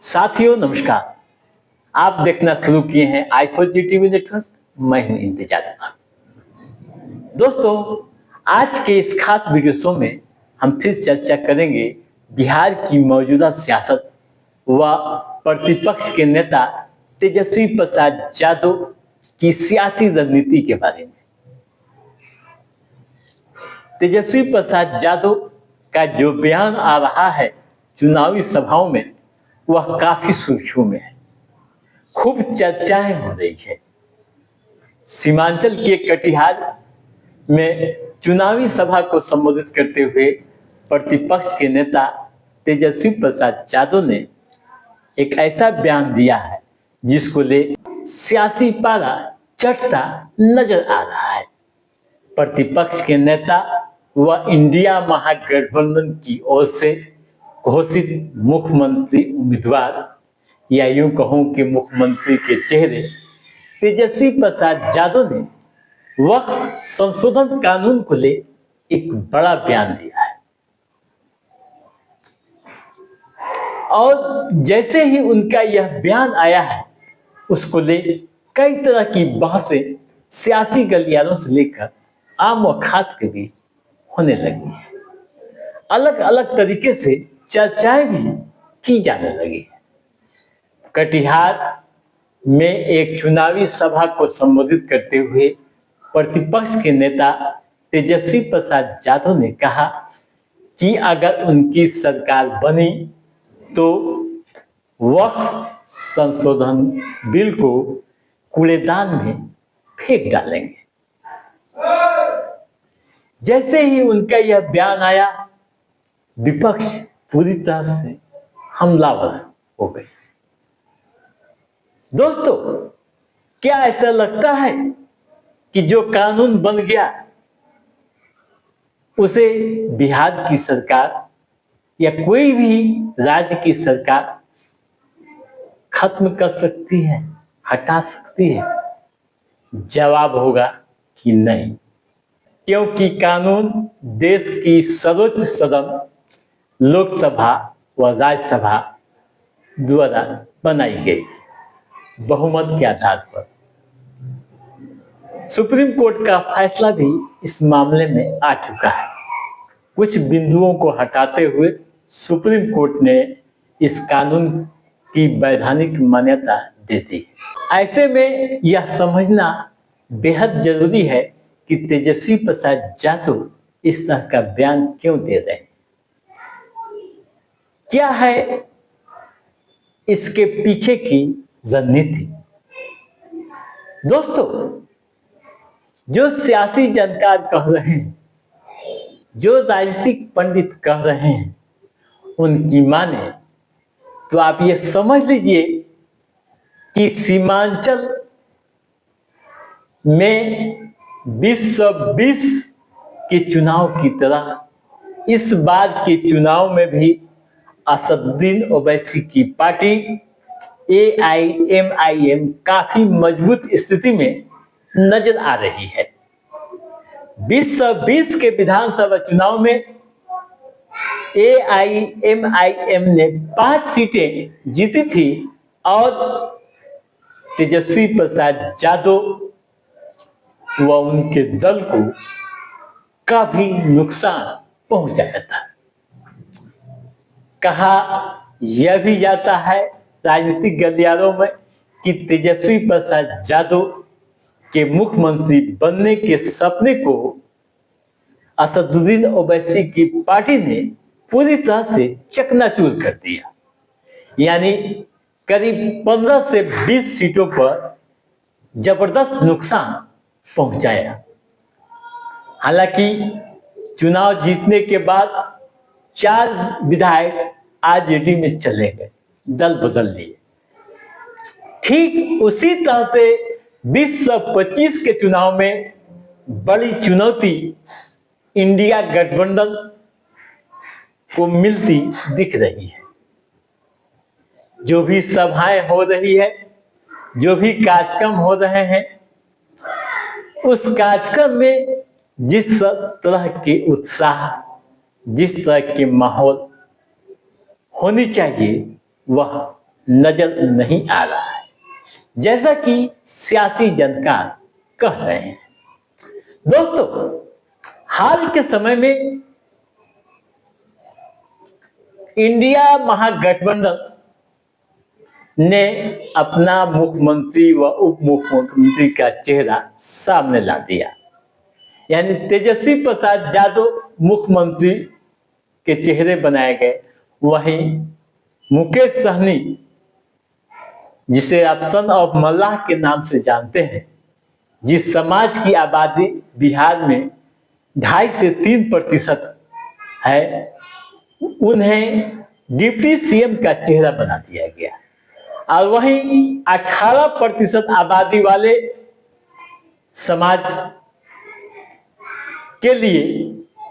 साथियों नमस्कार। आप देखना शुरू किए हैं i4G टीवी नेटवर्क। मैं हूं इंतजार। दोस्तों, आज के इस खास वीडियो शो में हम फिर चर्चा करेंगे बिहार की मौजूदा सियासत व प्रतिपक्ष के नेता तेजस्वी प्रसाद यादव की सियासी रणनीति के बारे में। तेजस्वी प्रसाद यादव का जो बयान आ रहा है चुनावी सभाओं में, वह काफी सुर्खियों में है। खूब चर्चाएं हो रही है। सीमांचल के कटिहार में चुनावी सभा को संबोधित करते हुए प्रतिपक्ष के नेता तेजस्वी प्रसाद यादव ने एक ऐसा बयान दिया है जिसको ले सियासी पारा चढ़ता नजर आ रहा है। प्रतिपक्ष के नेता व इंडिया महागठबंधन की ओर से घोषित मुख्यमंत्री उम्मीदवार, या यूं कहूं कि मुख्यमंत्री के चेहरे तेजस्वी प्रसाद यादव ने वक्फ संशोधन कानून को ले एक बड़ा बयान दिया है। और जैसे ही उनका यह बयान आया है, उसको ले कई तरह की बहसें सियासी गलियारों से लेकर आम व खास के बीच होने लगी है। अलग अलग तरीके से चर्चाएं भी की जाने लगी है। कटिहार में एक चुनावी सभा को संबोधित करते हुए प्रतिपक्ष के नेता तेजस्वी प्रसाद यादव ने कहा कि अगर उनकी सरकार बनी तो वक्फ संशोधन बिल को कूड़ेदान में फेंक डालेंगे। जैसे ही उनका यह बयान आया, विपक्ष पूरी तरह से हमलावर हो गई। दोस्तों, क्या ऐसा लगता है कि जो कानून बन गया उसे बिहार की सरकार या कोई भी राज्य की सरकार खत्म कर सकती है, हटा सकती है? जवाब होगा कि नहीं, क्योंकि कानून देश की सर्वोच्च सदन लोकसभा व राज्यसभा द्वारा बनाई गई बहुमत के आधार पर। सुप्रीम कोर्ट का फैसला भी इस मामले में आ चुका है। कुछ बिंदुओं को हटाते हुए सुप्रीम कोर्ट ने इस कानून की वैधानिक मान्यता दे दी। ऐसे में यह समझना बेहद जरूरी है कि तेजस्वी प्रसाद यादव इस तरह का बयान क्यों दे रहे हैं, क्या है इसके पीछे की रणनीति। दोस्तों, जो सियासी जानकार कह रहे हैं, जो राजनीतिक पंडित कह रहे हैं, उनकी माने तो आप ये समझ लीजिए कि सीमांचल में 2020 के चुनाव की तरह इस बार के चुनाव में भी असदुद्दीन ओवैसी की पार्टी AIMIM काफी मजबूत स्थिति में नजर आ रही है। 2020 के विधानसभा चुनाव में AIMIM ने 5 सीटें जीती थी और तेजस्वी प्रसाद यादव व उनके दल को काफी नुकसान पहुंचाया था। कहा यह भी जाता है राजनीतिक गलियारों में कि तेजस्वी प्रसाद यादव के मुख्यमंत्री बनने के सपने को असदुद्दीन ओवैसी की पार्टी ने पूरी तरह से चकनाचूर कर दिया। यानी करीब 15 से 20 सीटों पर जबरदस्त नुकसान पहुंचाया। हालांकि चुनाव जीतने के बाद 4 विधायक आरजेडी में चले गए, दल बदल लिए। ठीक उसी तरह से 2025 के चुनाव में बड़ी चुनौती इंडिया गठबंधन को मिलती दिख रही है। जो भी सभाएं हो रही है, जो भी कार्यक्रम हो रहे हैं, उस कार्यक्रम में जिस तरह के उत्साह, जिस तरह के माहौल होनी चाहिए, वह नजर नहीं आ रहा है, जैसा कि सियासी जानकार कह रहे हैं। दोस्तों, हाल के समय में इंडिया महागठबंधन ने अपना मुख्यमंत्री व उप मुख्यमंत्री का चेहरा सामने ला दिया। यानी तेजस्वी प्रसाद यादव मुख्यमंत्री के चेहरे बनाए गए, वहीं मुकेश सहनी, जिसे आप सन ऑफ मल्लाह के नाम से जानते हैं, जिस समाज की आबादी बिहार में 2.5 से 3% है, उन्हें डिप्टी सीएम का चेहरा बना दिया गया। और वहीं 18% आबादी वाले समाज के लिए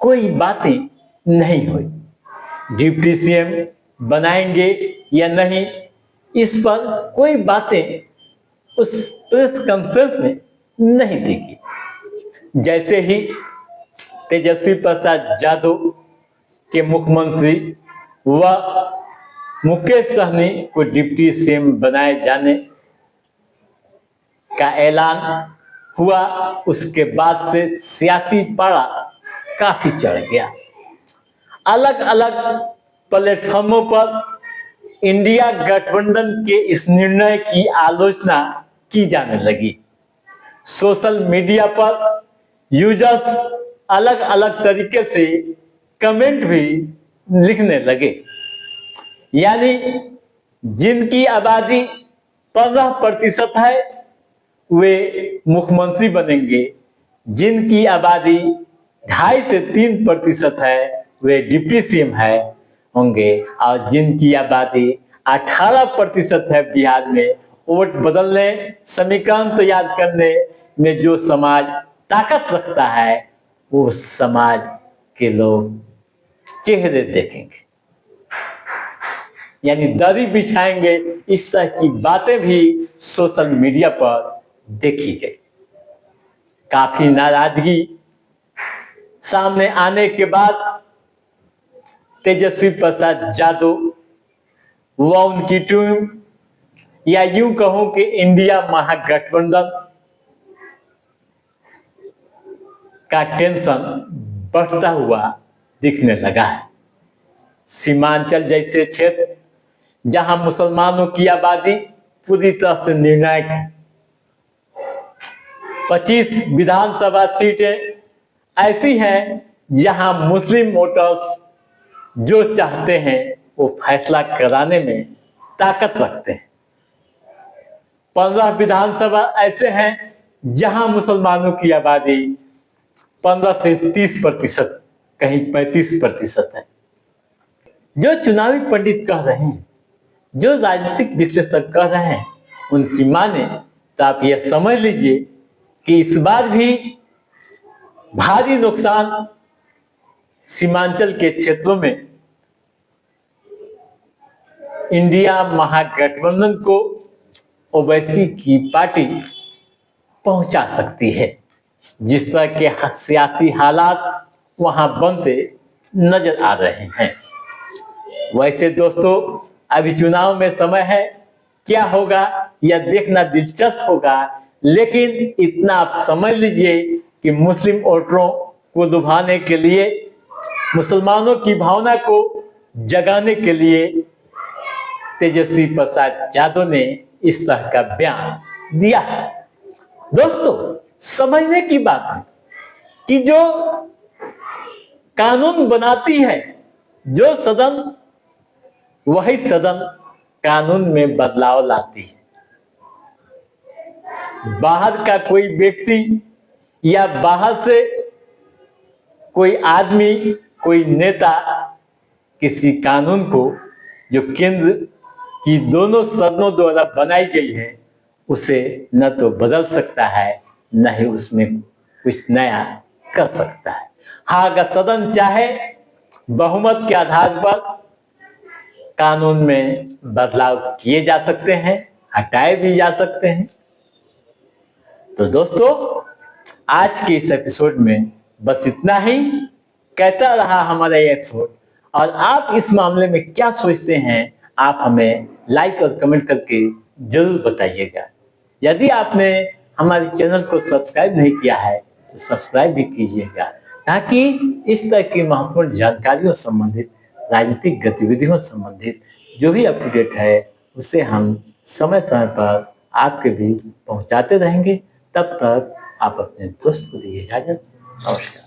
कोई बातें नहीं हुई। डिप्टी सीएम बनाएंगे या नहीं, इस पर कोई बातें उस प्रेस कॉन्फ्रेंस में नहीं देखी। जैसे ही तेजस्वी प्रसाद यादव के मुख्यमंत्री व मुकेश सहनी को डिप्टी सीएम बनाए जाने का ऐलान हुआ, उसके बाद से सियासी पारा काफी चढ़ गया। अलग अलग प्लेटफॉर्मों पर इंडिया गठबंधन के इस निर्णय की आलोचना की जाने लगी। सोशल मीडिया पर यूजर्स अलग अलग तरीके से कमेंट भी लिखने लगे। यानी जिनकी आबादी 15% है वे मुख्यमंत्री बनेंगे, जिनकी आबादी 2.5 से 3% है वे डिप्टी सीएम है होंगे, और जिनकी आबादी 18% है बिहार में, वोट बदलने, समीकरण तैयार करने में जो समाज ताकत रखता है, वो समाज के लोग चेहरे देखेंगे, यानी दरी बिछाएंगे। इस तरह की बातें भी सोशल मीडिया पर देखी गई। काफी नाराजगी सामने आने के बाद तेजस्वी प्रसाद यादव व उनकी टीम, या यूं कहूं कि इंडिया महागठबंधन का टेंशन बढ़ता हुआ दिखने लगा है। सीमांचल जैसे क्षेत्र, जहां मुसलमानों की आबादी पूरी तरह से निर्णायक है, 25 विधानसभा सीटें ऐसी हैं जहां मुस्लिम वोटर्स जो चाहते हैं वो फैसला कराने में ताकत रखते हैं। 15 विधानसभा ऐसे हैं जहां मुसलमानों की आबादी 15 से 30%, कहीं 35% है। जो चुनावी पंडित कह रहे हैं, जो राजनीतिक विश्लेषक कह रहे हैं, उनकी माने तो आप यह समझ लीजिए कि इस बार भी भारी नुकसान सीमांचल के क्षेत्रों में इंडिया महागठबंधन को ओवैसी की पार्टी पहुंचा सकती है, जिस तरह के सियासी हालात वहां बनते नजर आ रहे हैं। वैसे दोस्तों, अभी चुनाव में समय है, क्या होगा यह देखना दिलचस्प होगा, लेकिन इतना आप समझ लीजिए कि मुस्लिम वोटरों को लुभाने के लिए, मुसलमानों की भावना को जगाने के लिए तेजस्वी प्रसाद यादव ने इस तरह का बयान दिया है। दोस्तों, समझने की बात है कि जो कानून बनाती है जो सदन, वही सदन कानून में बदलाव लाती है। बाहर का कोई व्यक्ति या बाहर से कोई आदमी, कोई नेता किसी कानून को जो केंद्र की दोनों सदनों द्वारा बनाई गई है उसे न तो बदल सकता है, न ही उसमें कुछ नया कर सकता है। हाँ, अगर सदन चाहे बहुमत के आधार पर कानून में बदलाव किए जा सकते हैं, हटाए भी जा सकते हैं। तो दोस्तों, आज के इस एपिसोड में बस इतना ही। कैसा रहा हमारा ये एपिसोड और आप इस मामले में क्या सोचते हैं, आप हमें लाइक और कमेंट करके जरूर बताइएगा। यदि आपने हमारे चैनल को सब्सक्राइब नहीं किया है तो सब्सक्राइब भी कीजिएगा, ताकि इस तरह की महत्वपूर्ण जानकारियों संबंधित, राजनीतिक गतिविधियों संबंधित जो भी अपडेट है उसे हम समय समय पर आपके बीच पहुंचाते रहेंगे। तब तक आप अपने दोस्त को दीजिए इजाजत। नमस्कार।